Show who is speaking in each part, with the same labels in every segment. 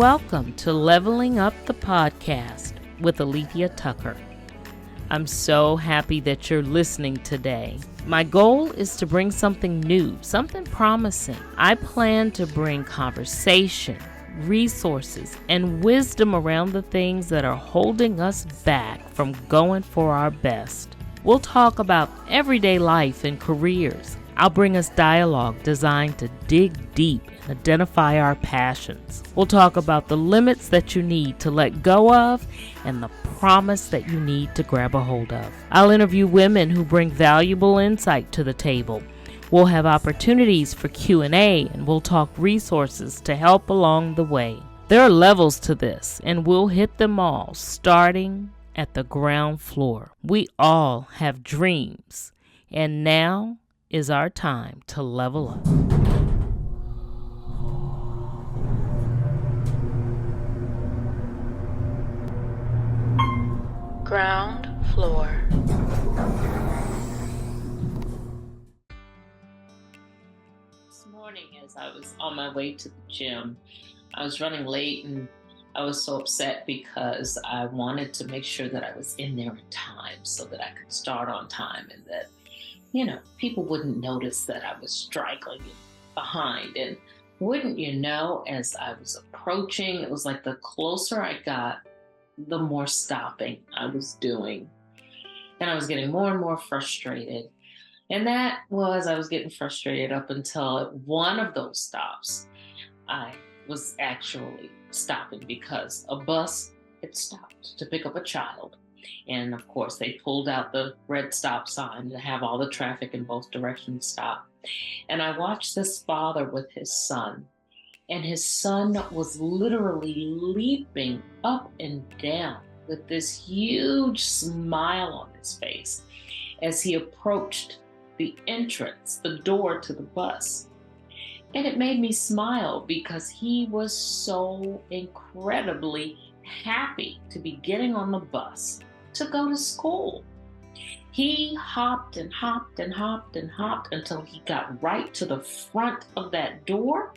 Speaker 1: Welcome to Leveling Up the Podcast with Alethia Tucker. I'm so happy that you're listening today. My goal is to bring something new, something promising. I plan to bring conversation, resources, and wisdom around the things that are holding us back from going for our best. We'll talk about everyday life and careers. I'll bring us dialogue designed to dig deep and identify our passions. We'll talk about the limits that you need to let go of and the promise that you need to grab a hold of. I'll interview women who bring valuable insight to the table. We'll have opportunities for Q&A, and we'll talk resources to help along the way. There are levels to this, and we'll hit them all, starting at the ground floor. We all have dreams, and now is our time to level up.
Speaker 2: Ground floor.
Speaker 1: This morning, as I was on my way to the gym, I was running late and I was so upset because I wanted to make sure that I was in there in time so that I could start on time and that people wouldn't notice that I was straggling behind. And wouldn't you know, as I was approaching, it was like the closer I got, the more stopping I was doing. And I was getting more and more frustrated. And I was getting frustrated up until at one of those stops, I was actually stopping because a bus had stopped to pick up a child. And of course, they pulled out the red stop sign to have all the traffic in both directions stop. And I watched this father with his son, and his son was literally leaping up and down with this huge smile on his face as he approached the entrance, the door to the bus. And it made me smile because he was so incredibly happy to be getting on the bus to go to school. He hopped and hopped and hopped and hopped until he got right to the front of that door.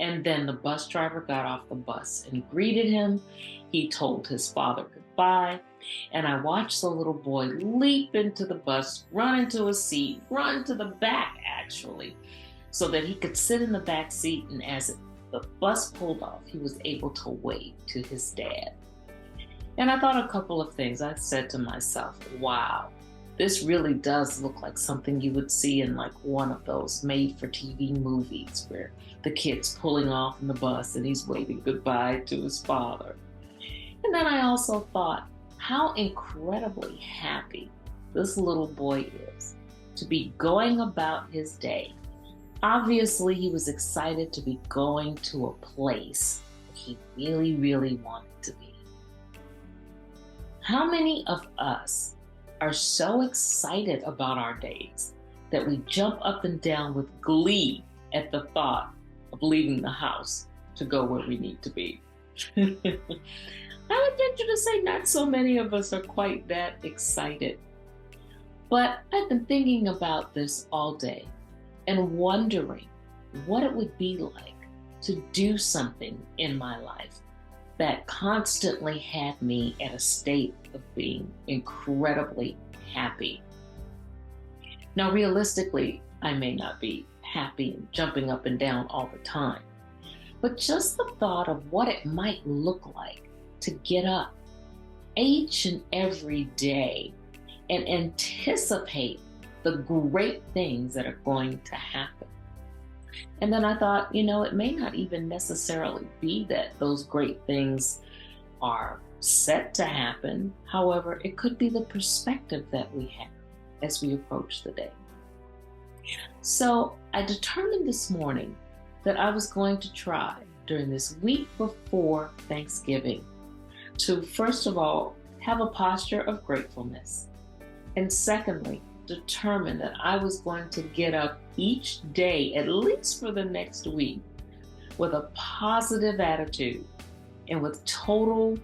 Speaker 1: And then the bus driver got off the bus and greeted him. He told his father goodbye. And I watched the little boy leap into the bus, run into a seat, run to the back actually, so that he could sit in the back seat. And as the bus pulled off, he was able to wave to his dad. And I thought a couple of things. I said to myself, wow, this really does look like something you would see in like one of those made-for-TV movies where the kid's pulling off in the bus and he's waving goodbye to his father. And then I also thought how incredibly happy this little boy is to be going about his day. Obviously, he was excited to be going to a place he really, really wanted to be. How many of us are so excited about our days that we jump up and down with glee at the thought of leaving the house to go where we need to be? I would venture to say not so many of us are quite that excited. But I've been thinking about this all day and wondering what it would be like to do something in my life that constantly had me at a state of being incredibly happy. Now, realistically, I may not be happy and jumping up and down all the time, but just the thought of what it might look like to get up each and every day and anticipate the great things that are going to happen. And then I thought, it may not even necessarily be that those great things are set to happen. However, it could be the perspective that we have as we approach the day. So I determined this morning that I was going to try during this week before Thanksgiving to, first of all, have a posture of gratefulness. And secondly, determined that I was going to get up each day, at least for the next week, with a positive attitude and with total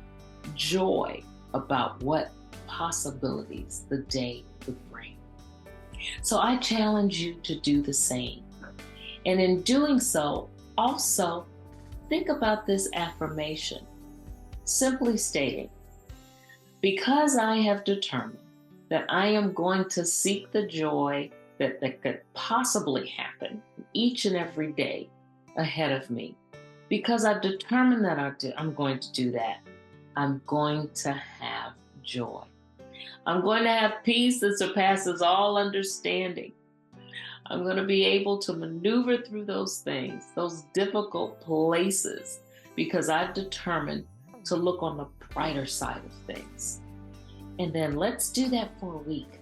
Speaker 1: joy about what possibilities the day would bring. So I challenge you to do the same. And in doing so, also think about this affirmation, simply stating, because I have determined that I am going to seek the joy that could possibly happen each and every day ahead of me, because I've determined that I'm going to do that, I'm going to have joy. I'm going to have peace that surpasses all understanding. I'm going to be able to maneuver through those things, those difficult places, because I've determined to look on the brighter side of things. And then let's do that for a week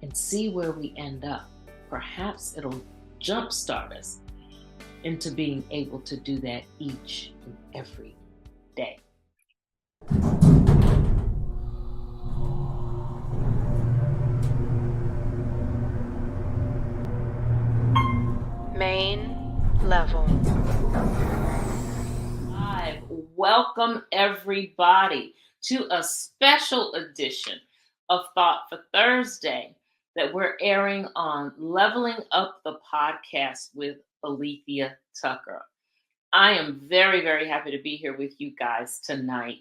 Speaker 1: and see where we end up. Perhaps it'll jumpstart us into being able to do that each and every day.
Speaker 2: Main level.
Speaker 1: Hi, welcome everybody to a special edition of Thought for Thursday that we're airing on Leveling Up the Podcast with Alethia Tucker. I am very, very happy to be here with you guys tonight.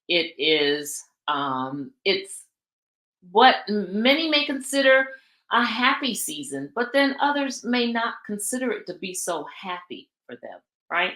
Speaker 1: It is, it's what many may consider a happy season, but then others may not consider it to be so happy for them, right?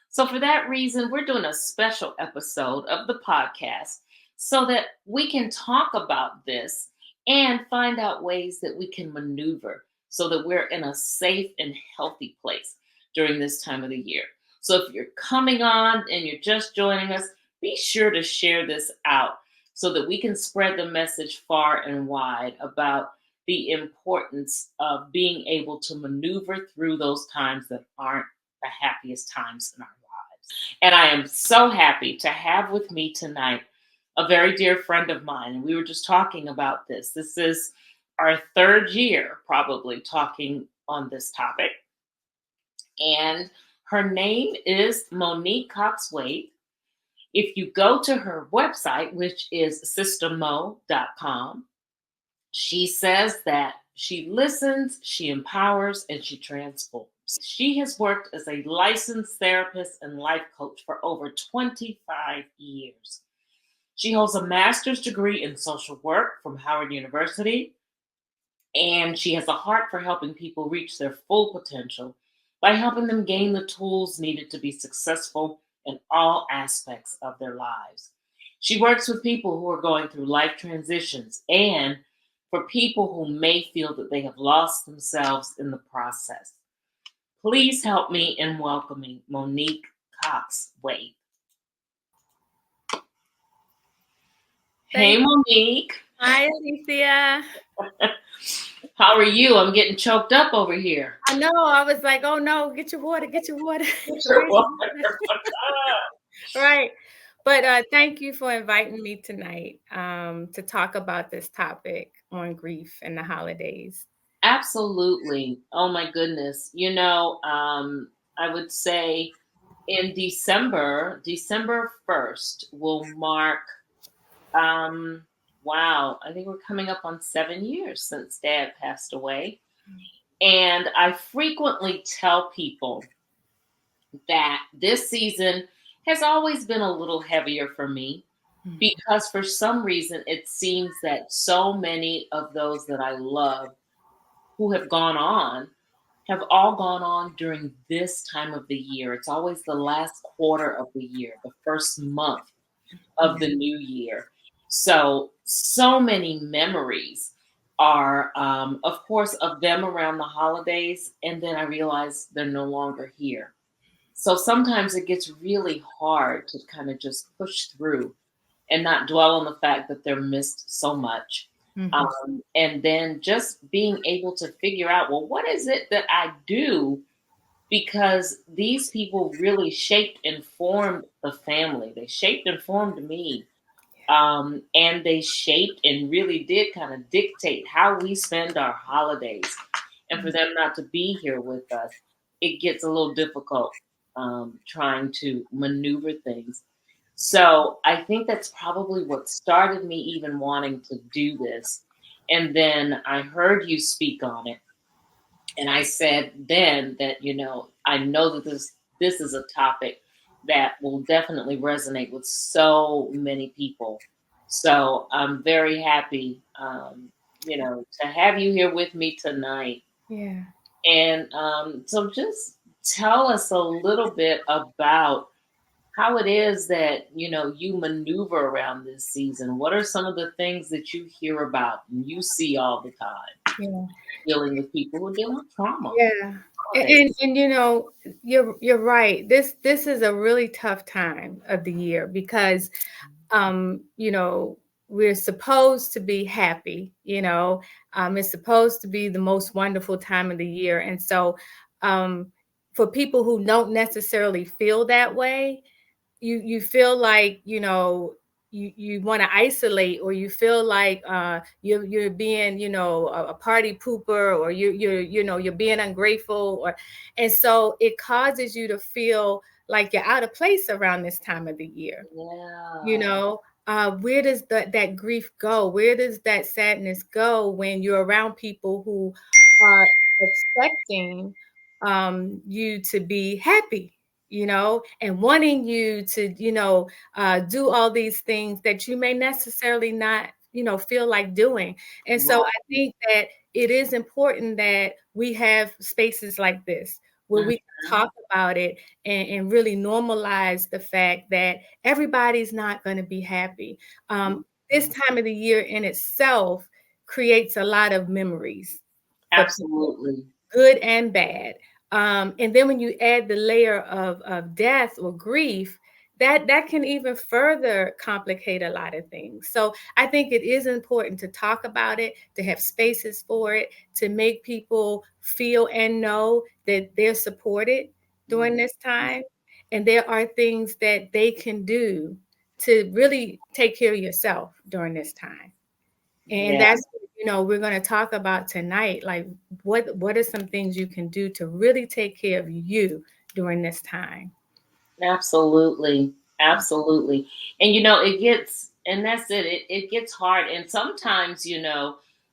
Speaker 1: So for that reason, we're doing a special episode of the podcast so that we can talk about this and find out ways that we can maneuver so that we're in a safe and healthy place during this time of the year. So if you're coming on and you're just joining us, be sure to share this out so that we can spread the message far and wide about the importance of being able to maneuver through those times that aren't the happiest times in our lives. And I am so happy to have with me tonight a very dear friend of mine. And we were just talking about this. This is our third year probably talking on this topic. And her name is Monique Cox-Waithe. If you go to her website, which is sistermo.com, she says that she listens, she empowers, and she transforms. She has worked as a licensed therapist and life coach for over 25 years. She holds a master's degree in social work from Howard University, and she has a heart for helping people reach their full potential by helping them gain the tools needed to be successful in all aspects of their lives. She works with people who are going through life transitions and for people who may feel that they have lost themselves in the process. Please help me in welcoming Monique Cox-Waithe. Hey, Monique.
Speaker 3: Hi, Alethia.
Speaker 1: How are you? I'm getting choked up over here.
Speaker 3: I know. I was like, oh no, get your water, get your water. Right. But thank you for inviting me tonight to talk about this topic on grief and the holidays.
Speaker 1: Absolutely. Oh my goodness. You know, I would say in December 1st will mark, wow, I think we're coming up on 7 years since Dad passed away. And I frequently tell people that this season has always been a little heavier for me because for some reason it seems that so many of those that I love who have gone on have all gone on during this time of the year. It's always the last quarter of the year, the first month of the new year. So many memories are, of course, of them around the holidays. And then I realize they're no longer here. So sometimes it gets really hard to kind of just push through and not dwell on the fact that they're missed so much. And then just being able to figure out, well, what is it that I do? Because these people really shaped and formed the family. They shaped and formed me. And they shaped and really did kind of dictate how we spend our holidays. And for them not to be here with us, it gets a little difficult trying to maneuver things. So I think that's probably what started me even wanting to do this. And then I heard you speak on it. And I said then that, you know, I know that this is a topic that will definitely resonate with so many people. So I'm very happy, to have you here with me tonight.
Speaker 3: Yeah.
Speaker 1: And so just tell us a little bit about how it is that, you maneuver around this season. What are some of the things that you hear about and you see all the time
Speaker 3: Yeah.
Speaker 1: dealing with people who are dealing with trauma?
Speaker 3: Yeah.
Speaker 1: Holidays.
Speaker 3: And you're right. This is a really tough time of the year because we're supposed to be happy, it's supposed to be the most wonderful time of the year. And so for people who don't necessarily feel that way, you feel like you want to isolate, or you feel like you're being a party pooper, or you're being ungrateful, or and so it causes you to feel like you're out of place around this time of the year. you
Speaker 1: Yeah.
Speaker 3: know where does that grief go? Where does that sadness go when you're around people who are expecting you to be happy, and wanting you to do all these things that you may necessarily not feel like doing. And so I
Speaker 1: Right.
Speaker 3: think that it is important that we have spaces like this where we can
Speaker 1: Mhm.
Speaker 3: talk about it, and really normalize the fact that everybody's not going to be happy. This
Speaker 1: Mhm.
Speaker 3: time of the year in itself creates a lot of memories for people,
Speaker 1: Absolutely.
Speaker 3: good and bad. And then when you add the layer of death or grief, that can even further complicate a lot of things. So I think it is important to talk about it, to have spaces for it, to make people feel and know that they're supported during
Speaker 1: Mhm.
Speaker 3: this time. And there are things that they can do to really take care of yourself during this time. And
Speaker 1: Yeah.
Speaker 3: that's what, we're going to talk about tonight. Like, what are some things you can do to really take care of you during this time?
Speaker 1: Absolutely. Absolutely. And and that's it. It gets hard. And sometimes,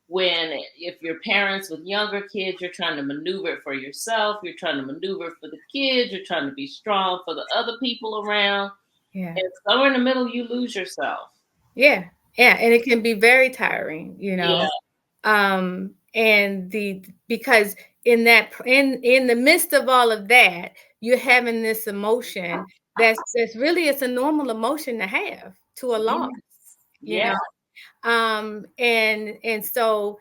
Speaker 1: when if you're parents with younger kids, you're trying to maneuver it for yourself, you're trying to maneuver it for the kids, you're trying to be strong for the other people around.
Speaker 3: Yeah.
Speaker 1: And somewhere in the middle you lose yourself.
Speaker 3: Yeah. Yeah. And it can be very tiring,
Speaker 1: Yeah.
Speaker 3: and because in the midst of all of that, you're having this emotion that's really, it's a normal emotion to have, to a loss,
Speaker 1: Yes.
Speaker 3: you
Speaker 1: Yeah.
Speaker 3: know. And so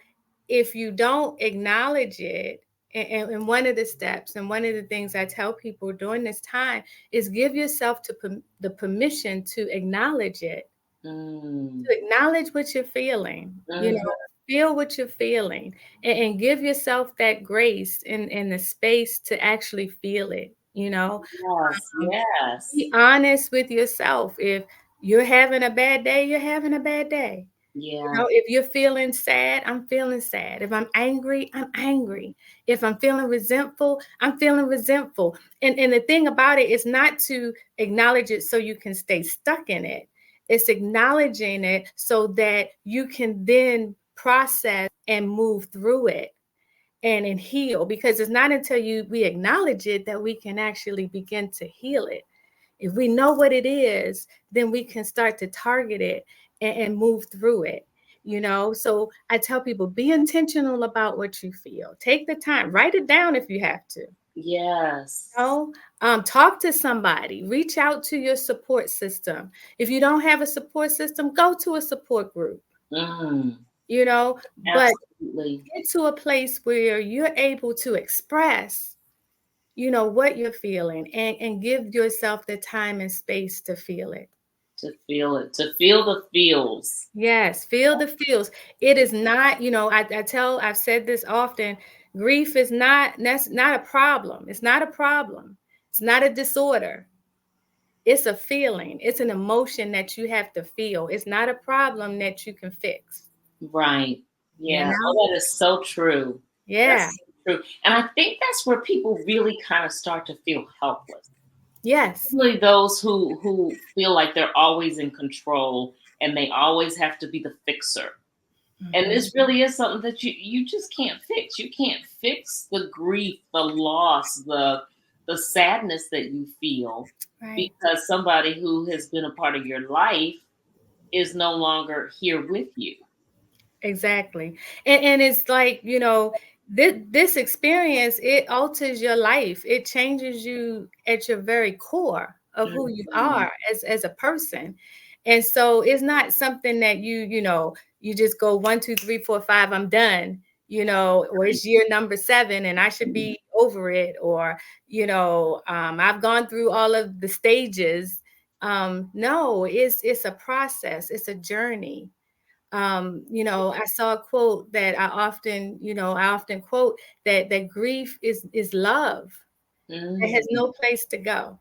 Speaker 3: if you don't acknowledge it, and one of the steps and one of the things I tell people during this time is give yourself the permission to acknowledge it,
Speaker 1: Mm.
Speaker 3: to acknowledge what you're feeling,
Speaker 1: Mhm.
Speaker 3: feel what you're feeling, and give yourself that grace and the space to actually feel it,
Speaker 1: Yes.
Speaker 3: um,
Speaker 1: Yes.
Speaker 3: be honest with yourself. If you're having a bad day, you're having a bad day.
Speaker 1: Yeah.
Speaker 3: If you're feeling sad, I'm feeling sad. If I'm angry, I'm angry. If I'm feeling resentful, I'm feeling resentful. And the thing about it is not to acknowledge it so you can stay stuck in it. It's acknowledging it so that you can then process and move through it and heal. Because it's not until we acknowledge it that we can actually begin to heal it. If we know what it is, then we can start to target it and move through it. So I tell people, be intentional about what you feel. Take the time, write it down if you have to.
Speaker 1: Yes.
Speaker 3: know, talk to somebody, reach out to your support system. If you don't have a support system, go to a support group,
Speaker 1: Mm.
Speaker 3: but
Speaker 1: Absolutely.
Speaker 3: get to a place where you're able to express what you're feeling, and give yourself the time and space to feel it.
Speaker 1: To feel it, to feel the feels.
Speaker 3: Yes, feel the feels. It is not, I've said this often, grief is that's not a problem. It's not a problem. It's not a disorder. It's a feeling. It's an emotion that you have to feel. It's not a problem that you can fix.
Speaker 1: Right.
Speaker 3: You
Speaker 1: Yeah.
Speaker 3: know?
Speaker 1: Oh, that is so true.
Speaker 3: Yeah.
Speaker 1: That's so true. And I think that's where people really kind of start to feel helpless.
Speaker 3: Yes.
Speaker 1: Really those who feel like they're always in control and they always have to be the fixer. And
Speaker 3: Mhm.
Speaker 1: this really is something that you just can't fix. You can't fix the grief, the loss, the sadness that you feel
Speaker 3: Right.
Speaker 1: because somebody who has been a part of your life is no longer here with you.
Speaker 3: Exactly. And it's like, this experience, it alters your life. It changes you at your very core of who you
Speaker 1: Mhm.
Speaker 3: are as a person. And so it's not something that you just go 1, 2, 3, 4, 5, I'm done, or it's year number 7 and I should be over it, or, I've gone through all of the stages. No, it's a process, it's a journey. I saw a quote that I often quote, that grief is love. It has
Speaker 1: Mm.
Speaker 3: no place to go.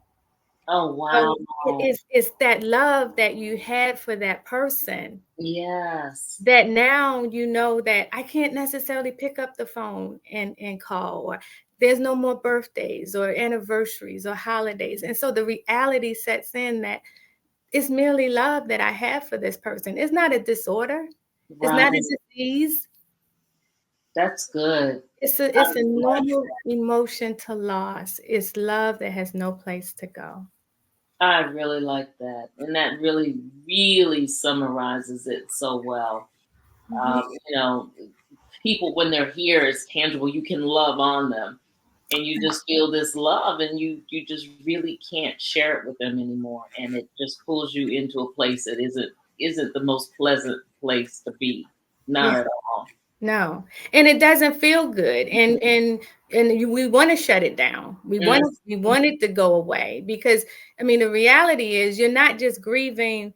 Speaker 1: Oh, wow.
Speaker 3: So it's that love that you had for that person,
Speaker 1: Yes.
Speaker 3: that now you know that I can't necessarily pick up the phone and call, or there's no more birthdays or anniversaries or holidays. And so the reality sets in that it's merely love that I have for this person. It's not a disorder. It's not a
Speaker 1: Right.
Speaker 3: disease.
Speaker 1: That's good.
Speaker 3: It's
Speaker 1: I
Speaker 3: a
Speaker 1: like
Speaker 3: normal emotion to loss. It's love that has no place to go.
Speaker 1: I really like that. And that really, really summarizes it so well.
Speaker 3: Mhm.
Speaker 1: You know, people, when they're here, it's tangible. You can love on them. And you just feel this love, and you just really can't share it with them anymore. And it just pulls you into a place that isn't the most pleasant place to be.
Speaker 3: Yeah,
Speaker 1: Not at all.
Speaker 3: no, and it doesn't feel good, we want to shut it down. We
Speaker 1: Mm,
Speaker 3: want it to go away, because I mean the reality is you're not just grieving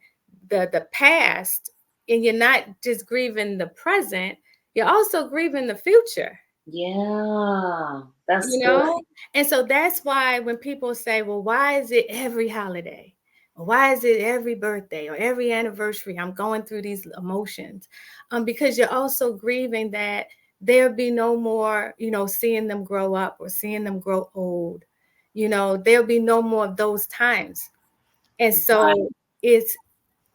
Speaker 3: the past, and you're not just grieving the present. You're also grieving the future.
Speaker 1: yeah. That's
Speaker 3: You
Speaker 1: good.
Speaker 3: know? And so that's why when people say, well, why is it every holiday? Or why is it every birthday or every anniversary? I'm going through these emotions. Because you're also grieving that there'll be no more, seeing them grow up or seeing them grow old. There'll be no more of those times. And
Speaker 1: Right.
Speaker 3: so it's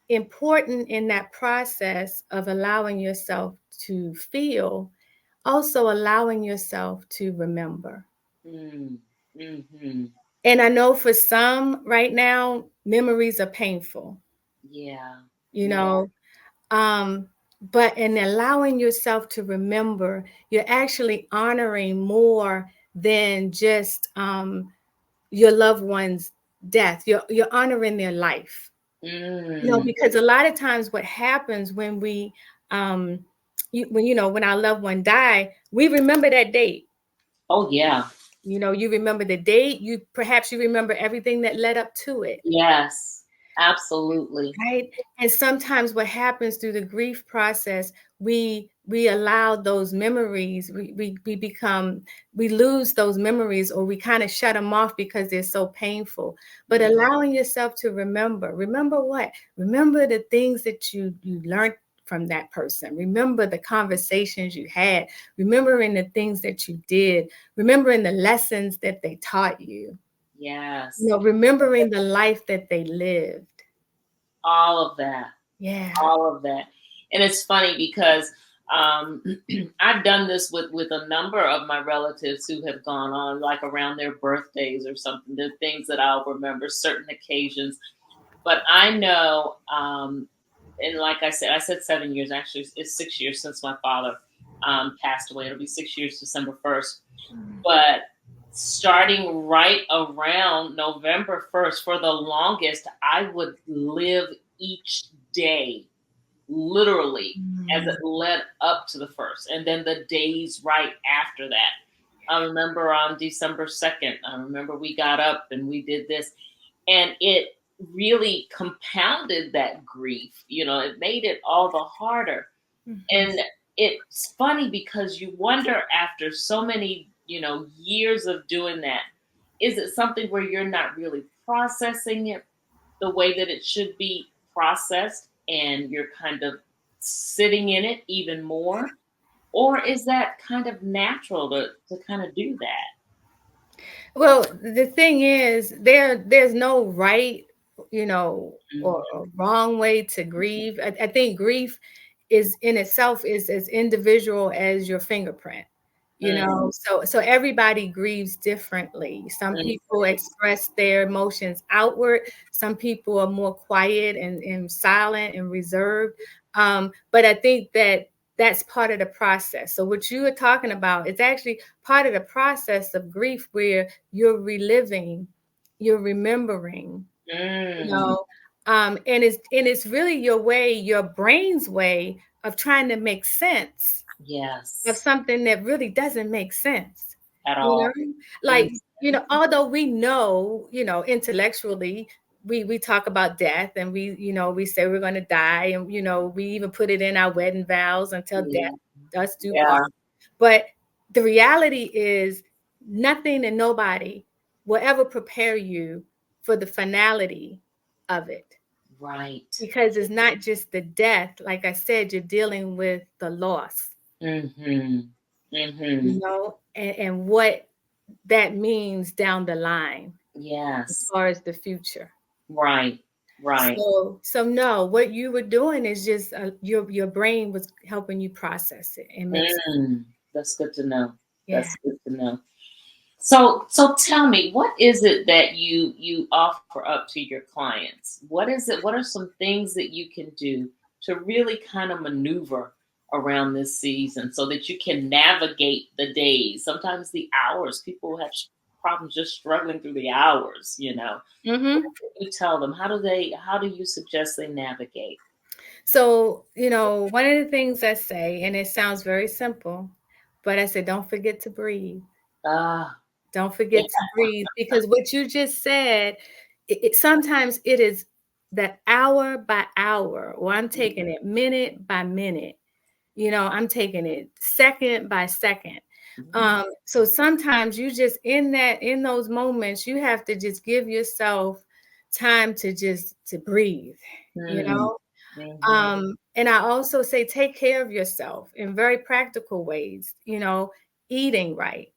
Speaker 3: important in that process of allowing yourself to feel, also allowing yourself to remember.
Speaker 1: Mm, mm-hmm.
Speaker 3: And I know for some right now, memories are painful,
Speaker 1: Yeah.
Speaker 3: you
Speaker 1: Yeah.
Speaker 3: know, um, but in allowing yourself to remember, you're actually honoring more than just your loved one's death. You're honoring their life,
Speaker 1: Mm.
Speaker 3: because a lot of times what happens when um, when our loved one die, we remember that date.
Speaker 1: Oh yeah.
Speaker 3: You remember the date. Perhaps you remember everything that led up to it.
Speaker 1: Yes. Absolutely.
Speaker 3: Right. And sometimes what happens through the grief process, we allow those memories, we lose those memories, or we kind of shut them off because they're so painful. But
Speaker 1: Mm.
Speaker 3: allowing yourself to remember what? Remember the things that you learned from that person. Remember the conversations you had, remembering the things that you did, remembering the lessons that they taught you,
Speaker 1: Yes.
Speaker 3: remembering the life that they lived.
Speaker 1: All of that.
Speaker 3: Yeah.
Speaker 1: All of that. And it's funny because um, I've done this with a number of my relatives who have gone on, like around their birthdays or something. There are things that I'll remember, certain occasions. But I know, and like I said 7 years. Actually, it's 6 years since my father passed away. It'll be 6 years December 1st. But starting right around November 1st, for the longest, I would live each day literally as
Speaker 3: Mm.
Speaker 1: it led up to the first, and then the days right after that. I remember on December 2nd, I remember we got up and we did this, and it really compounded that grief. It made it all the harder.
Speaker 3: Mhm.
Speaker 1: And it's funny because you wonder, after so many, years of doing that, is it something where you're not really processing it the way that it should be processed, and you're kind of sitting in it even more? Or is that kind of natural to kind of do that?
Speaker 3: Well, the thing is, there's no right,
Speaker 1: Mhm.
Speaker 3: or wrong way to grieve. I think grief is in itself is as individual as your fingerprint. You know, so everybody grieves differently. Some people express their emotions outward. Some people are more quiet and silent and reserved. But I think that that's part of the process. So what you were talking about is actually part of the process of grief, where you're reliving, you're remembering, you know, and it's really your way, your brain's way of trying to make sense of
Speaker 1: Yes.
Speaker 3: something that really doesn't make sense.
Speaker 1: At
Speaker 3: You
Speaker 1: all.
Speaker 3: know, like, you know, although we know, you know, intellectually, we talk about death, and we, you know, we say we're going to die, and, you know, we even put it in our wedding vows until
Speaker 1: Yeah.
Speaker 3: death us do
Speaker 1: Yeah.
Speaker 3: part. But the reality is, nothing and nobody will ever prepare you for the finality of it,
Speaker 1: Right.
Speaker 3: because it's not just the death. Like I said, you're dealing with the loss,
Speaker 1: Mm-hmm. Mm-hmm.
Speaker 3: you know, and what that means down the line as
Speaker 1: Yes.
Speaker 3: far as the future.
Speaker 1: Right. Right.
Speaker 3: So no, what you were doing is just your brain was helping you process it and make sense.
Speaker 1: That's good to know.
Speaker 3: Yeah.
Speaker 1: That's good to know. So tell me, what is it that you offer up to your clients? What is it? What are some things that you can do to really kind of maneuver around this season so that you can navigate the days, sometimes the hours? People have problems just struggling through the hours, you know. What
Speaker 3: Mm-hmm.
Speaker 1: do you tell them? How do you suggest they navigate?
Speaker 3: So, you know, one of the things I say, and it sounds very simple, but I say, don't forget to breathe.
Speaker 1: Ah,
Speaker 3: Don't
Speaker 1: yeah.
Speaker 3: forget to breathe, because what you just said, sometimes it is that hour by hour, or I'm taking it minute by minute. You know, I'm taking it second by second. So sometimes you just in those moments, you have to just give yourself time to just to breathe, you
Speaker 1: Mm,
Speaker 3: know.
Speaker 1: mhm.
Speaker 3: And I also say take care of yourself in very practical ways, you know, eating right,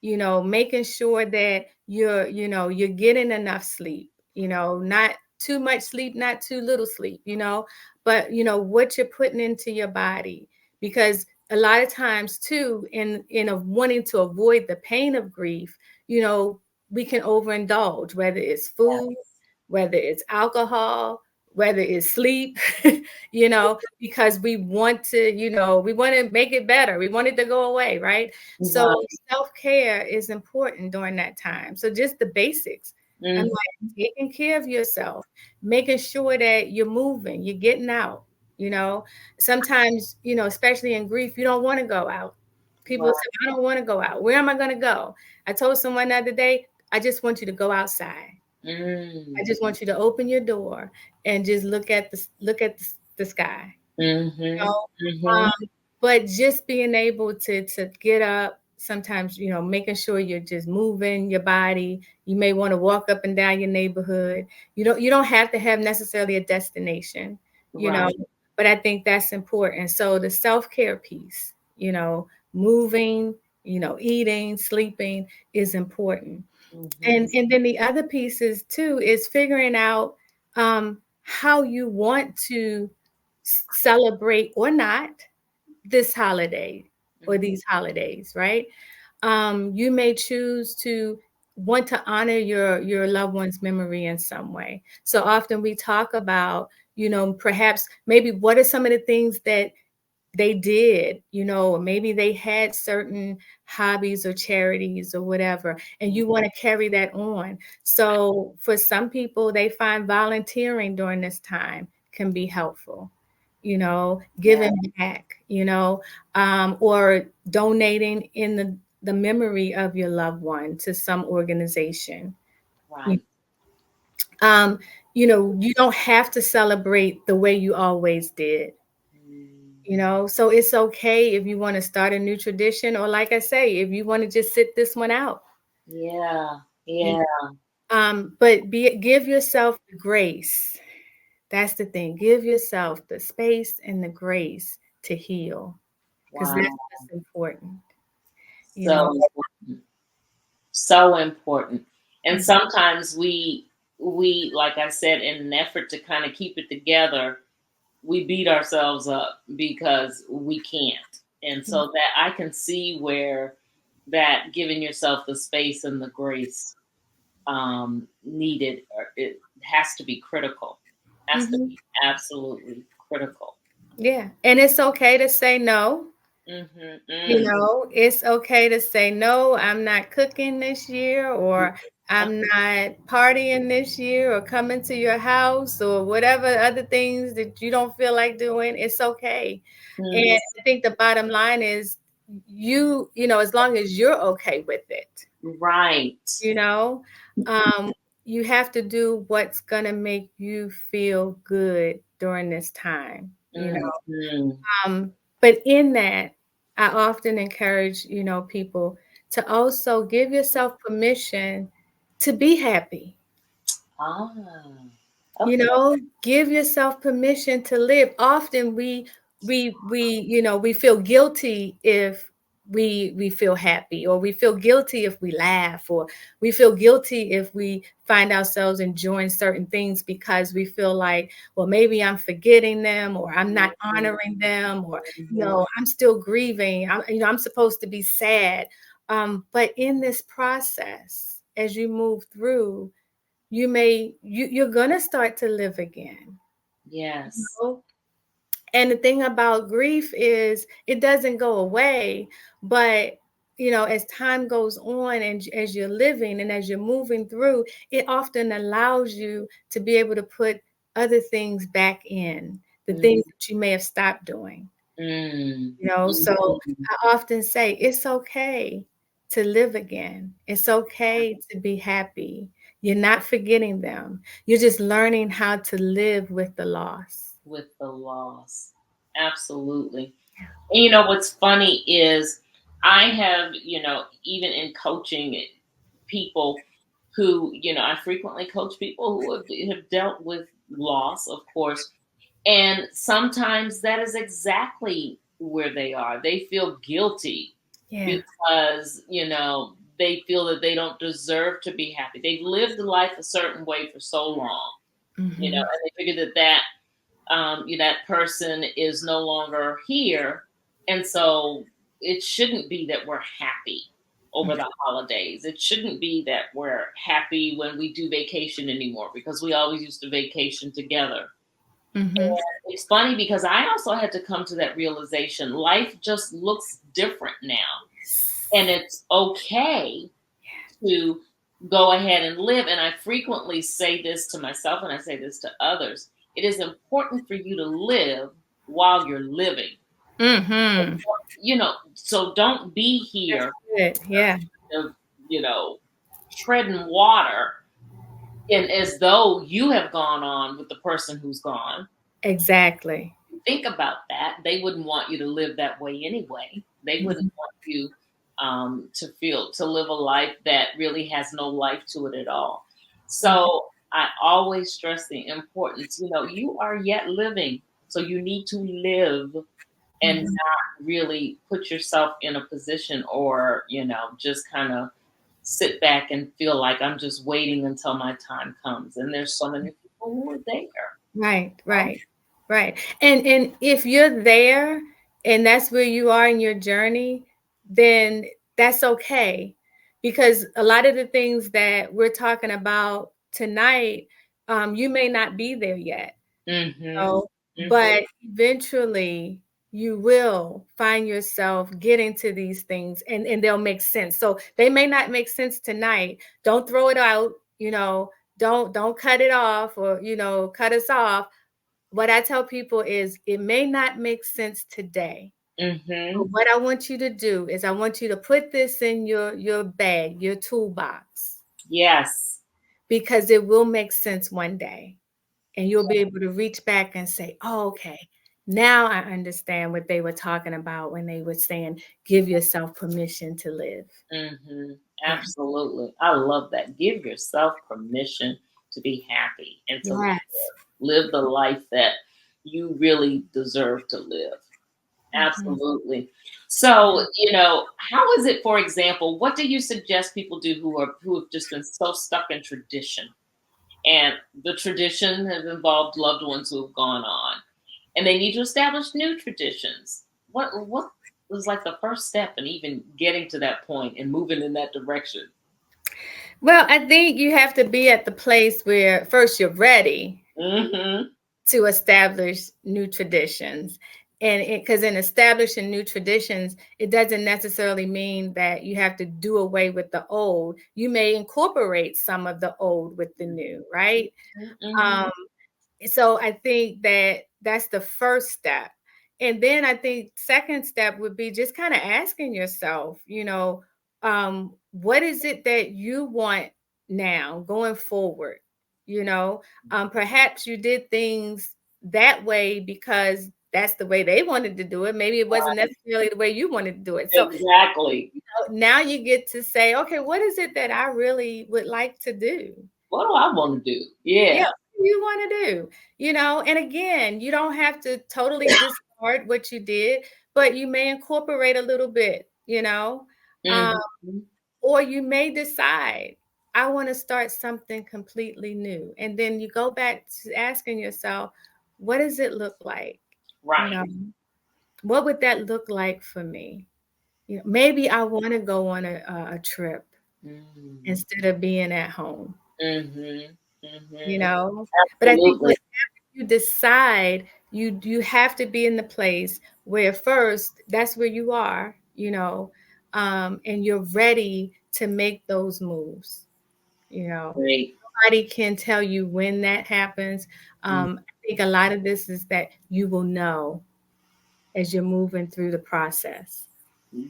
Speaker 3: you know, making sure that you're getting enough sleep, you know, not too much sleep, not too little sleep, you know, but you know what you're putting into your body. Because a lot of times too, in of wanting to avoid the pain of grief, you know, we can overindulge, whether it's food, whether it's alcohol, whether it's sleep, you know, because we want to, you know, we want to make it better. We want it to go away, right? So
Speaker 1: Right.
Speaker 3: self-care is important during that time. So just the basics. I'm
Speaker 1: Mhm.
Speaker 3: like taking care of yourself, making sure that you're moving, you're getting out, you know. Sometimes, you know, especially in grief, you don't want to go out. People
Speaker 1: Right.
Speaker 3: say, I don't want to go out. Where am I going to go? I told someone the other day, I just want you to go outside. I
Speaker 1: Mm.
Speaker 3: just want you to open your door and just look at the sky. You
Speaker 1: Mhm.
Speaker 3: know?
Speaker 1: Mhm.
Speaker 3: But just being able to get up, sometimes, you know, making sure you're just moving your body. You may want to walk up and down your neighborhood. You don't have to have necessarily a destination, you know,
Speaker 1: Right.
Speaker 3: but I think that's important. So the self-care piece, you know, moving, you know, eating, sleeping is important.
Speaker 1: Mhm.
Speaker 3: And then the other pieces too is figuring out how you want to celebrate or not this holiday or
Speaker 1: Mhm.
Speaker 3: these holidays, right? You may choose to want to honor your loved one's memory in some way. So often we talk about, you know, perhaps maybe what are some of the things that they did, you know, or maybe they had certain hobbies or charities or whatever, and you want to carry that on. So for some people, they find volunteering during this time can be helpful, you know,
Speaker 1: Yeah.
Speaker 3: giving back, you know, or donating in the memory of your loved one to some organization.
Speaker 1: Right.
Speaker 3: Um, you know, you don't have to celebrate the way you always did.
Speaker 1: Mm.
Speaker 3: You know, so it's okay if you want to start a new tradition, or like I say, if you want to just sit this one out.
Speaker 1: Yeah.
Speaker 3: You
Speaker 1: Yeah.
Speaker 3: but give yourself the grace. That's the thing. Give yourself the space and the grace to heal, because that's
Speaker 1: Wow.
Speaker 3: what's important, you know.
Speaker 1: So important. So important. And
Speaker 3: Mhm.
Speaker 1: sometimes we like I said, in an effort to kind of keep it together, we beat ourselves up because we can't. And so that I can see where that giving yourself the space and the grace needed, or it has to be critical. Has to
Speaker 3: Mhm.
Speaker 1: be absolutely critical.
Speaker 3: Yeah. And it's okay to say no. You
Speaker 1: Mm-hmm.
Speaker 3: know, it's okay to say, no, I'm not cooking this year, or I'm not partying this year, or coming to your house, or whatever other things that you don't feel like doing. It's okay.
Speaker 1: Mm-hmm.
Speaker 3: And I think the bottom line is you know, as long as you're okay with it,
Speaker 1: Right.
Speaker 3: you know, um, you have to do what's going to make you feel good during this time, you know.
Speaker 1: Mm-hmm.
Speaker 3: But in that, I often encourage, you know, people to also give yourself permission to be happy.
Speaker 1: Ah,
Speaker 3: You
Speaker 1: okay.
Speaker 3: know, give yourself permission to live. Often we you know, we feel guilty if we feel happy, or we feel guilty if we laugh, or we feel guilty if we find ourselves enjoying certain things, because we feel like, well, maybe I'm forgetting them, or I'm not honoring them, or you
Speaker 1: Mm-hmm.
Speaker 3: know, I'm still grieving. I'm supposed to be sad. But in this process, as you move through, you're gonna start to live again, you
Speaker 1: Yes.
Speaker 3: know? And the thing about grief is it doesn't go away, but you know, as time goes on and as you're living and as you're moving through, it often allows you to be able to put other things back in, the things that you may have stopped doing.
Speaker 1: Mm-hmm.
Speaker 3: You know, so
Speaker 1: Mm-hmm.
Speaker 3: I often say it's okay to live again. It's okay to be happy. You're not forgetting them. You're just learning how to live with the loss.
Speaker 1: With the loss. Absolutely. And you know what's funny is I have, even in coaching people who, I frequently coach people who have dealt with loss, of course. And sometimes that is exactly where they are. They feel guilty
Speaker 3: Yeah.
Speaker 1: because, they feel that they don't deserve to be happy. They've lived life a certain way for so long,
Speaker 3: Hmm.
Speaker 1: and they figure that person is no longer here. And so it shouldn't be that we're happy over the holidays. It shouldn't be that we're happy when we do vacation anymore, because we always used to vacation together.
Speaker 3: Hmm.
Speaker 1: And it's funny because I also had to come to that realization. Life just looks different now. And it's okay to go ahead and live. And I frequently say this to myself, and I say this to others. It is important for you to live while you're living.
Speaker 3: Hmm.
Speaker 1: So don't be
Speaker 3: That's
Speaker 1: here,
Speaker 3: good. Yeah,
Speaker 1: of, you know, treading water and as though you have gone on with the person who's gone.
Speaker 3: exactly.
Speaker 1: Think about that. They wouldn't want you to live that way anyway. They wouldn't want you to live a life that really has no life to it at all. So I always stress the importance. You are yet living, so you need to live and
Speaker 3: Mhm.
Speaker 1: not really put yourself in a position, or just kind of sit back and feel like I'm just waiting until my time comes. And there's so many people who are there.
Speaker 3: Right, right, right. And if you're there and that's where you are in your journey, then that's okay. Because a lot of the things that we're talking about tonight, you may not be there yet.
Speaker 1: Mm-hmm.
Speaker 3: Know,
Speaker 1: Mm-hmm.
Speaker 3: but eventually you will find yourself getting to these things, and they'll make sense. So they may not make sense tonight. Don't throw it out, you know, don't cut it off, or cut us off. What I tell people is it may not make sense today.
Speaker 1: Mm-hmm.
Speaker 3: But what I want you to do is I want you to put this in your bag, your toolbox,
Speaker 1: Yes.
Speaker 3: because it will make sense one day. And you'll be able to reach back and say, oh, okay, now I understand what they were talking about when they were saying, give yourself permission to live.
Speaker 1: Mm-hmm.
Speaker 3: Yeah.
Speaker 1: Absolutely. I love that. Give yourself permission to be happy and to
Speaker 3: Yes.
Speaker 1: live the life that you really deserve to live.
Speaker 3: Mhm.
Speaker 1: Absolutely. So, how is it, for example, what do you suggest people do who have just been so stuck in tradition? And the tradition has involved loved ones who have gone on, and they need to establish new traditions. What was like the first step in even getting to that point and moving in that direction?
Speaker 3: Well, I think you have to be at the place where first you're ready
Speaker 1: Mm-hmm.
Speaker 3: to establish new traditions. And because in establishing new traditions, it doesn't necessarily mean that you have to do away with the old. You may incorporate some of the old with the new, right?
Speaker 1: Mm-hmm.
Speaker 3: Um, so I think that that's the first step. And then I think second step would be just kind of asking yourself, what is it that you want now going forward? Perhaps you did things that way because that's the way they wanted to do it. Maybe it wasn't necessarily the way you wanted to do it. So
Speaker 1: Exactly.
Speaker 3: now you get to say, okay, what is it that I really would like to do?
Speaker 1: What do I want to do?
Speaker 3: Yeah,
Speaker 1: Yeah.
Speaker 3: what do you want to do? And again, you don't have to totally discard what you did, but you may incorporate a little bit, um,
Speaker 1: Mm-hmm.
Speaker 3: or you may decide, I want to start something completely new. And then you go back to asking yourself, what does it look like? You
Speaker 1: Right.
Speaker 3: know, what would that look like for me? Maybe I want to go on a trip
Speaker 1: Mm-hmm.
Speaker 3: instead of being at home,
Speaker 1: Mm-hmm.
Speaker 3: you
Speaker 1: Mm-hmm.
Speaker 3: know. But I think
Speaker 1: Absolutely.
Speaker 3: you decide, you have to be in the place where first that's where you are, and you're ready to make those moves.
Speaker 1: Great.
Speaker 3: Nobody can tell you when that happens. I think a lot of this is that you will know as you're moving through the process.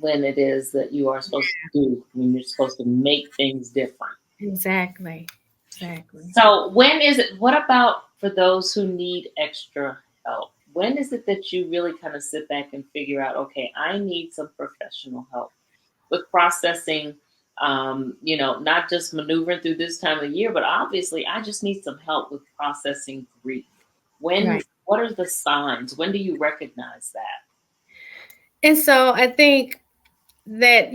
Speaker 1: When it is that you are supposed to do, when you're supposed to make things different.
Speaker 3: Exactly. Exactly.
Speaker 1: So when is it, what about for those who need extra help? When is it that you really kind of sit back and figure out, okay, I need some professional help with processing, not just maneuvering through this time of the year, but obviously I just need some help with processing grief. When,
Speaker 3: Right.
Speaker 1: what are the signs? When do you recognize that?
Speaker 3: And so I think that,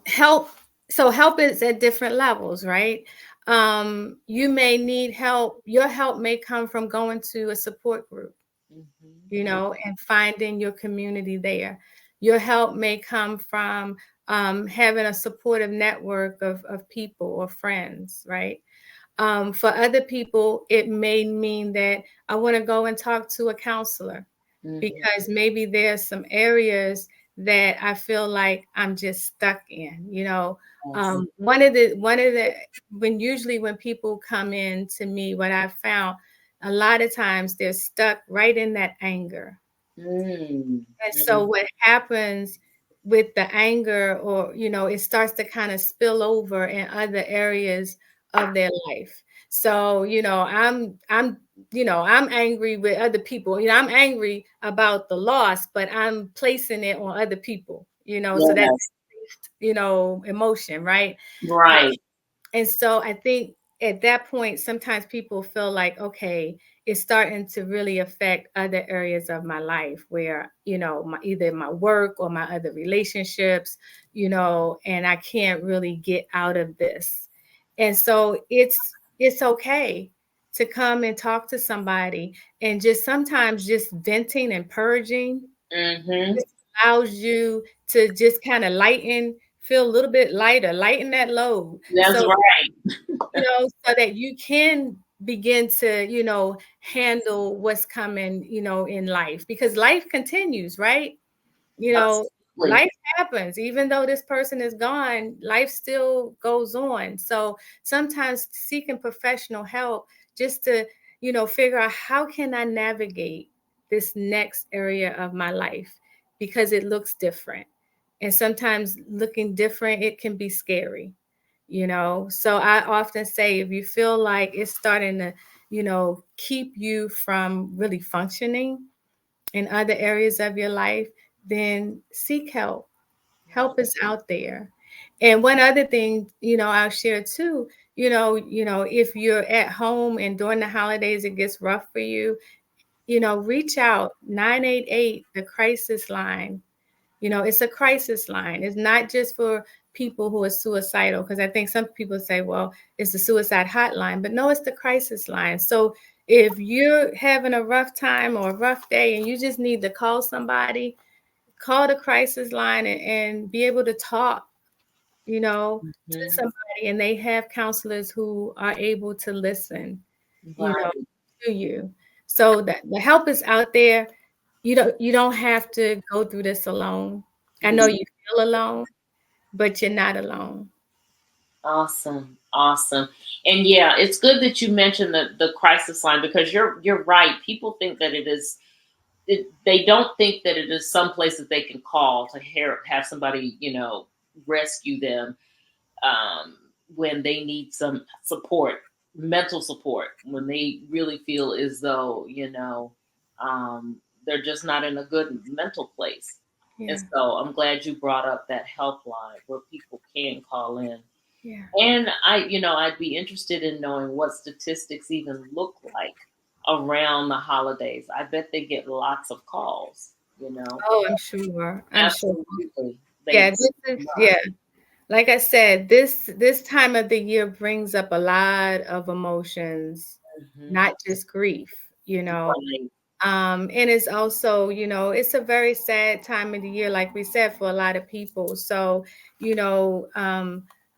Speaker 3: help is at different levels, right? You may need help. Your help may come from going to a support group,
Speaker 1: Mm-hmm.
Speaker 3: and finding your community there. Your help may come from having a supportive network of people or friends, right? For other people, it may mean that I want to go and talk to a counselor
Speaker 1: Mm-hmm.
Speaker 3: because maybe there's some areas that I feel like I'm just stuck in.
Speaker 1: Yes.
Speaker 3: One of the when people come in to me, what I've found a lot of times they're stuck right in that anger.
Speaker 1: Mm-hmm.
Speaker 3: And so what happens with the anger, or it starts to kind of spill over in other areas of their life. So, I'm angry with other people. I'm angry about the loss, but I'm placing it on other people, so that's,
Speaker 1: Yes.
Speaker 3: emotion, right?
Speaker 1: Right.
Speaker 3: And so I think at that point, sometimes people feel like, okay, it's starting to really affect other areas of my life where, either my work or my other relationships, and I can't really get out of this. And so it's okay to come and talk to somebody, and just sometimes just venting and purging
Speaker 1: Mm-hmm.
Speaker 3: just allows you to just kind of feel a little bit lighter, lighten that load.
Speaker 1: That's
Speaker 3: So
Speaker 1: right.
Speaker 3: so that you can begin to, handle what's coming, in life, because life continues, right?
Speaker 1: Absolutely.
Speaker 3: Life happens. Even though this person is gone, life still goes on. So sometimes seeking professional help just to, figure out how can I navigate this next area of my life, because it looks different. And sometimes looking different, it can be scary. So I often say, if you feel like it's starting to, keep you from really functioning in other areas of your life, then seek help. Help is out there. And one other thing, I'll share too, if you're at home and during the holidays it gets rough for you, reach out. 988, the crisis line. It's a crisis line. It's not just for people who are suicidal, because I think some people say, well, it's the suicide hotline, but no, it's the crisis line. So if you're having a rough time or a rough day and you just need to call somebody, call the crisis line and be able to talk, you know, to somebody, and they have counselors who are able to listen, you know,
Speaker 1: Right.
Speaker 3: to you. So that the help is out there. You don't have to go through this alone. I know you feel alone, but you're not alone.
Speaker 1: Awesome. Awesome. And yeah, it's good that you mentioned the crisis line, because you're right. People think that they don't think that it is some place that they can call to have somebody, rescue them, um, when they need some support, mental support, when they really feel as though, they're just not in a good mental place. And
Speaker 3: Yeah,
Speaker 1: so I'm glad you brought up that helpline where people can call in.
Speaker 3: yeah.
Speaker 1: And I'd be interested in knowing what statistics even look like around the holidays. I bet they get lots of calls.
Speaker 3: Oh, I'm sure. I'm sure.
Speaker 1: Absolutely.
Speaker 3: Yeah,
Speaker 1: They
Speaker 3: this is yeah. Like I said, this time of the year brings up a lot of emotions,
Speaker 1: Mhm.
Speaker 3: not just grief, you know.
Speaker 1: Right.
Speaker 3: And it's also, it's a very sad time of the year, like we said, for a lot of people. So, you know,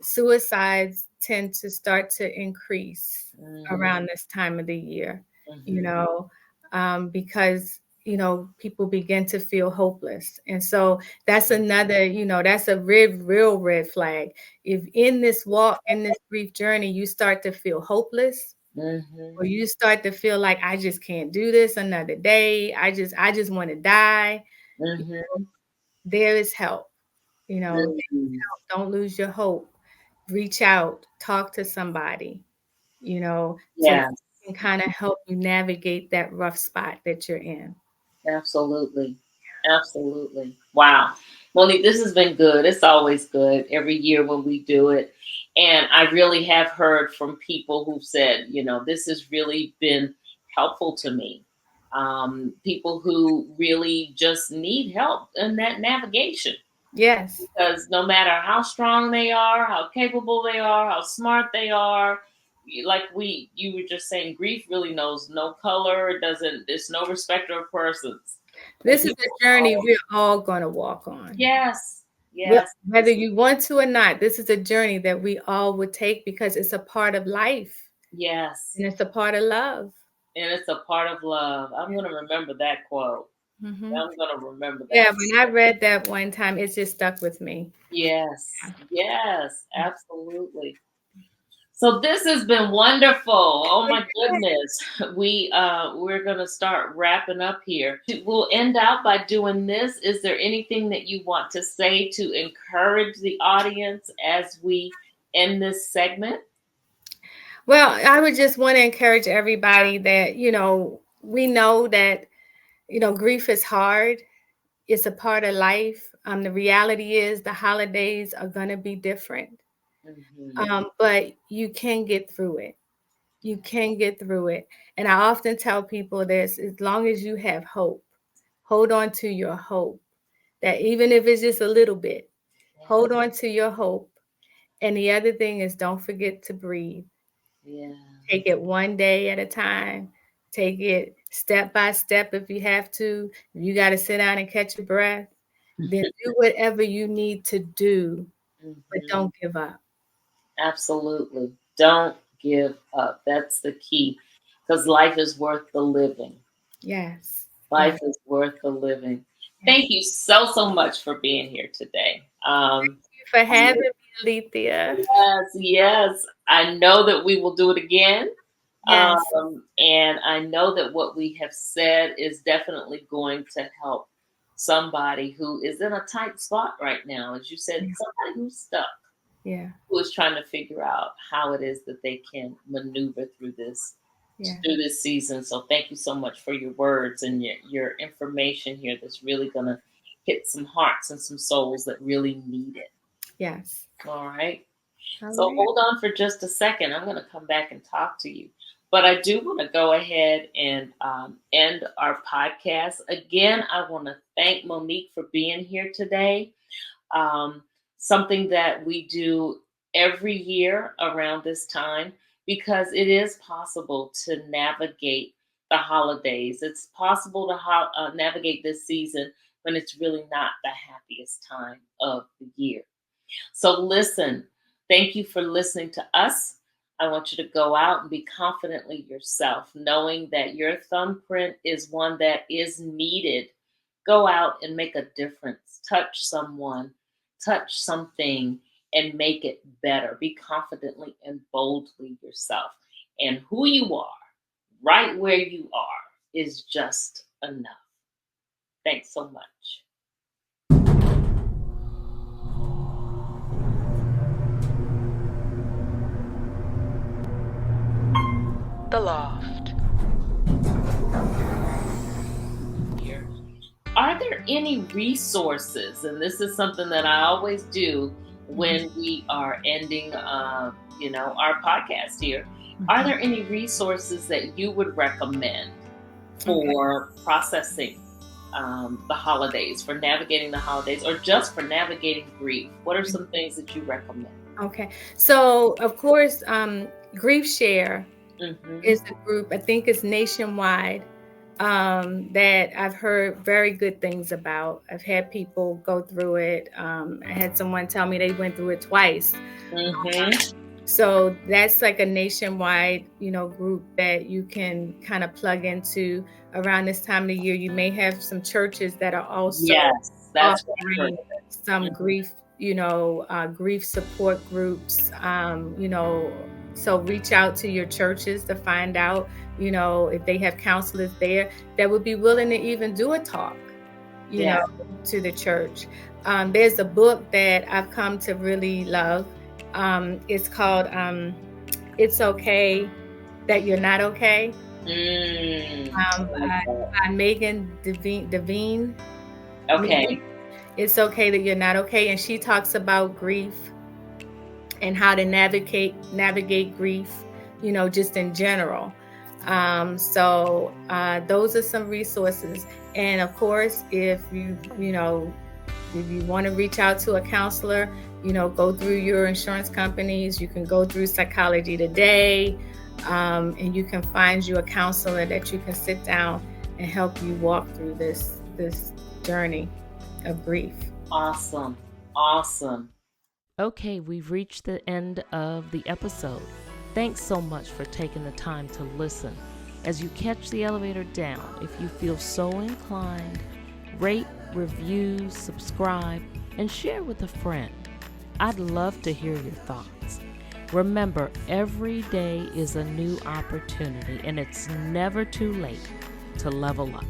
Speaker 3: suicides tend to start to increase
Speaker 1: Mhm.
Speaker 3: around this time of the year, you
Speaker 1: Mhm.
Speaker 3: know, because, people begin to feel hopeless. And so that's another, that's a real red flag. If in this walk, in this grief journey, you start to feel hopeless,
Speaker 1: Mhm.
Speaker 3: or you start to feel like I just can't do this another day. I just want to die.
Speaker 1: Mhm.
Speaker 3: There is help.
Speaker 1: Mhm.
Speaker 3: Don't lose your hope. Reach out, talk to somebody, so
Speaker 1: Yes.
Speaker 3: they can kind of help you navigate that rough spot that you're in.
Speaker 1: Absolutely. Absolutely. Wow. Monique, this has been good. It's always good every year when we do it. And I really have heard from people who've said, this has really been helpful to me. People who really just need help in that navigation.
Speaker 3: Yes.
Speaker 1: Because no matter how strong they are, how capable they are, how smart they are, like you were just saying, grief really knows no color. It doesn't. It's no respecter of persons. And
Speaker 3: This is
Speaker 1: people,
Speaker 3: a journey we're all going to walk on.
Speaker 1: yes, yes,
Speaker 3: Whether you want to or not, this is a journey that we all would take because it's a part of life
Speaker 1: yes,
Speaker 3: and it's a part of love.
Speaker 1: and it's a part of love. I'm gonna remember that quote.
Speaker 3: Hmm.
Speaker 1: I'm gonna remember
Speaker 3: Yeah,
Speaker 1: that.
Speaker 3: when I read that one time, it just stuck with me.
Speaker 1: Yes, yes, absolutely. So this has been wonderful. Oh my goodness. We're gonna start wrapping up here. We'll end out by doing this. Is there anything that you want to say to encourage the audience as we end this segment?
Speaker 3: Well, I would just want to encourage everybody that, we know that, grief is hard. It's a part of life. The reality is the holidays are going to be different.
Speaker 1: Hmm.
Speaker 3: But you can get through it. You can get through it. And I often tell people this, as long as you have hope, hold on to your hope. That even if it's just a little bit, hold on to your hope. And the other thing is don't forget to breathe.
Speaker 1: Yeah.
Speaker 3: Take it one day at a time. Take it step by step if you have to. If you got to sit down and catch your breath, then do whatever you need to do, but
Speaker 1: Hmm.
Speaker 3: don't give up.
Speaker 1: Absolutely. Don't give up. That's the key. Because life is worth the living.
Speaker 3: Yes.
Speaker 1: Life
Speaker 3: Yes.
Speaker 1: is worth the living.
Speaker 3: Yes.
Speaker 1: Thank you so much for being here today.
Speaker 3: Thank you for having me, Alethia.
Speaker 1: Yes, yes. I know that we will do it again.
Speaker 3: Yes.
Speaker 1: And I know that what we have said is definitely going to help somebody who is in a tight spot right now. As you said, somebody who's stuck,
Speaker 3: Yeah.
Speaker 1: who is trying to figure out how it is that they can maneuver
Speaker 3: Yeah.
Speaker 1: through this season. So thank you so much for your words and your information here that's really going to hit some hearts and some souls that really need it.
Speaker 3: Yes.
Speaker 1: All right.
Speaker 3: All
Speaker 1: So
Speaker 3: right.
Speaker 1: hold on for just a second. I'm going to come back and talk to you. But I do want to go ahead and end our podcast. Again, I want to thank Monique for being here today. Um, Something that we do every year around this time, because it is possible to navigate the holidays. It's possible to navigate this season when it's really not the happiest time of the year. So listen, thank you for listening to us. I want you to go out and be confidently yourself, knowing that your thumbprint is one that is needed. Go out and make a difference. Touch someone, touch something, and make it better. Be confidently and boldly yourself. And who you are, right where you are, is just enough. Thanks so much.
Speaker 2: The Loft.
Speaker 1: Are there any resources, and this is something that I always do when we are ending, our podcast here. Are there any resources that you would recommend for processing the holidays, for navigating the holidays, or just for navigating grief? What are some things that you recommend?
Speaker 3: Okay. So, of course, Grief Share is a group, I think it's nationwide, that I've heard very good things about. I've had people go through it. I had someone tell me they went through it twice. So that's like a nationwide, group that you can kind of plug into around this time of the year. You may have some churches that are also offering some grief, grief support groups, so reach out to your churches to find out, if they have counselors there that would be willing to even do a talk, to the church. There's a book that I've come to really love. It's called It's Okay That You're Not Okay, by Megan Devine.
Speaker 1: Okay.
Speaker 3: It's Okay That You're Not Okay. And she talks about grief and how to navigate grief, just in general. So those are some resources. And of course, if you want to reach out to a counselor, go through your insurance companies. You can go through Psychology Today, and you can find you a counselor that you can sit down and help you walk through this journey of grief.
Speaker 1: Awesome.
Speaker 4: Okay, we've reached the end of the episode. Thanks so much for taking the time to listen. As you catch the elevator down, if you feel so inclined, rate, review, subscribe, and share with a friend. I'd love to hear your thoughts. Remember, every day is a new opportunity, and it's never too late to level up.